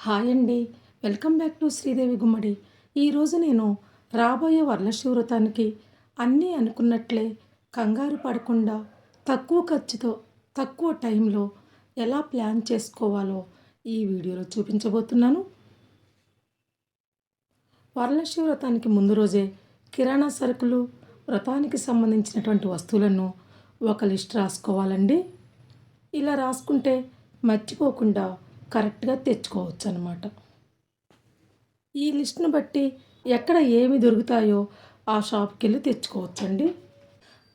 Hi అండి. Welcome back to Sridevi గుమ్మడి. ఈరోజు నేను రాబోయే వరలక్ష్మి వ్రతానికి అన్నీ అనుకున్నట్లే కంగారు పడకుండా తక్కువ ఖర్చుతో తక్కువ టైంలో ఎలా ప్లాన్ చేసుకోవాలో ఈ వీడియోలో చూపించబోతున్నాను. వరలక్ష్మి వ్రతానికి ముందు రోజే కిరాణా సరుకులు, వ్రతానికి సంబంధించినటువంటి వస్తువులను ఒక లిస్ట్ రాసుకోవాలండి. ఇలా రాసుకుంటే మర్చిపోకుండా కరెక్ట్గా తెచ్చుకోవచ్చు అన్నమాట. ఈ లిస్ట్ను బట్టి ఎక్కడ ఏమి దొరుకుతాయో ఆ షాప్కి వెళ్ళి తెచ్చుకోవచ్చండి.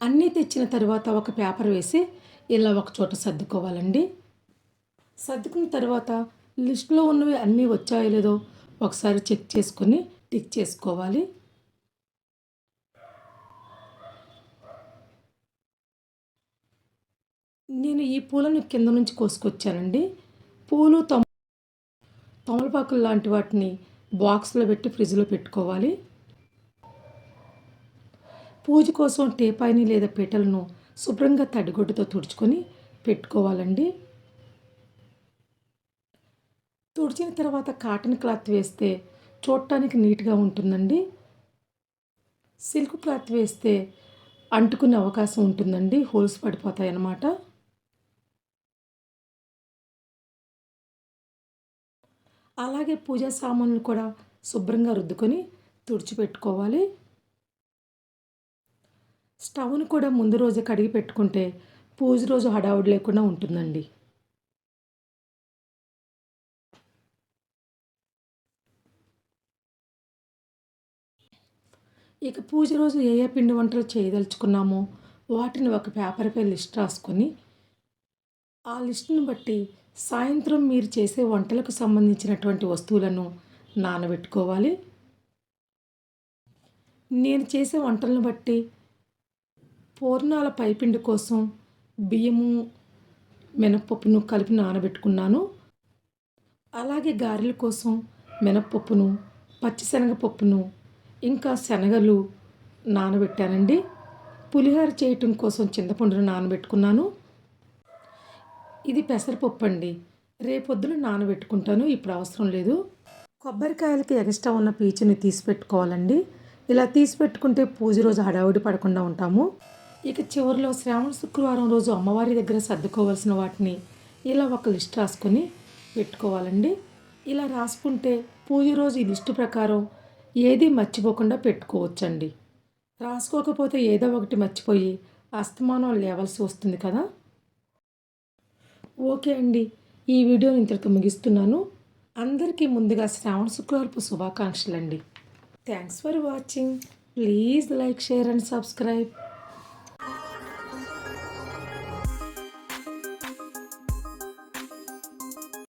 అన్నీ తెచ్చిన తర్వాత ఒక పేపర్ వేసి ఇలా ఒక చోట సర్దుకోవాలండి. సర్దుకున్న తర్వాత లిస్టులో ఉన్నవి అన్నీ వచ్చాయో లేదో ఒకసారి చెక్ చేసుకొని టిక్ చేసుకోవాలి. నేను ఈ పూలను కింద నుంచి కోసుకొచ్చానండి. పూలు తమలపాకులు లాంటి వాటిని బాక్స్లో పెట్టి ఫ్రిడ్జ్లో పెట్టుకోవాలి. పూజ కోసం టీపాయిని లేదా పీటలను శుభ్రంగా తడిగుడ్డతో తుడుచుకొని పెట్టుకోవాలండి. తుడిచిన తర్వాత కాటన్ క్లాత్ వేస్తే చూడటానికి నీట్గా ఉంటుందండి. సిల్క్ క్లాత్ వేస్తే అంటుకునే అవకాశం ఉంటుందండి, హోల్స్ పడిపోతాయి అన్నమాట. అలాగే పూజా సామాన్లు కూడా శుభ్రంగా రుద్దుకొని తుడిచిపెట్టుకోవాలి. స్టవ్ను కూడా ముందు రోజు కడిగి పెట్టుకుంటే పూజ రోజు హడావుడి లేకుండా ఉంటుందండి. ఇక పూజ రోజు ఏ ఏ పిండి వంటలు చేయదలుచుకున్నామో వాటిని ఒక పేపర్పై లిస్ట్ రాసుకొని ఆ లిస్టును బట్టి సాయంత్రం మీరు చేసే వంటలకు సంబంధించినటువంటి వస్తువులను నానబెట్టుకోవాలి. నేను చేసే వంటలను బట్టి పూర్ణాల పైపిండి కోసం బియ్యము, మినప్పప్పును కలిపి నానబెట్టుకున్నాను. అలాగే గారెల కోసం మినప్పప్పును, పచ్చిశనగపప్పును, ఇంకా శనగలు నానబెట్టానండి. పులిహోర చేయటం కోసం చింతపండును నానబెట్టుకున్నాను. ఇది పెసరపప్పు అండి. రేపొద్దున నానబెట్టుకుంటాను, ఇప్పుడు అవసరం లేదు. కొబ్బరికాయలకి ఎక్స్ట్రా ఉన్న పీచుని తీసి పెట్టుకోవాలండి. ఇలా తీసి పెట్టుకుంటే పూజ రోజు హడావుడి పడకుండా ఉంటాము. ఇక చివరిలో శ్రావణ శుక్రవారం రోజు అమ్మవారి దగ్గర సర్దుకోవాల్సిన వాటిని ఇలా ఒక లిస్ట్ రాసుకొని పెట్టుకోవాలండి. ఇలా రాసుకుంటే పూజ రోజు ఈ లిస్టు ప్రకారం ఏది మర్చిపోకుండా పెట్టుకోవచ్చండి. రాసుకోకపోతే ఏదో ఒకటి మర్చిపోయి అస్తమానం లేవలసి వస్తుంది కదా. ఓకే అండి, ఈ వీడియోని ఇంతటితో ముగిస్తున్నాను. అందరికీ ముందుగా శ్రావణ శుక్రవారపు శుభాకాంక్షలు అండి. Thanks for watching. Please like, share and subscribe.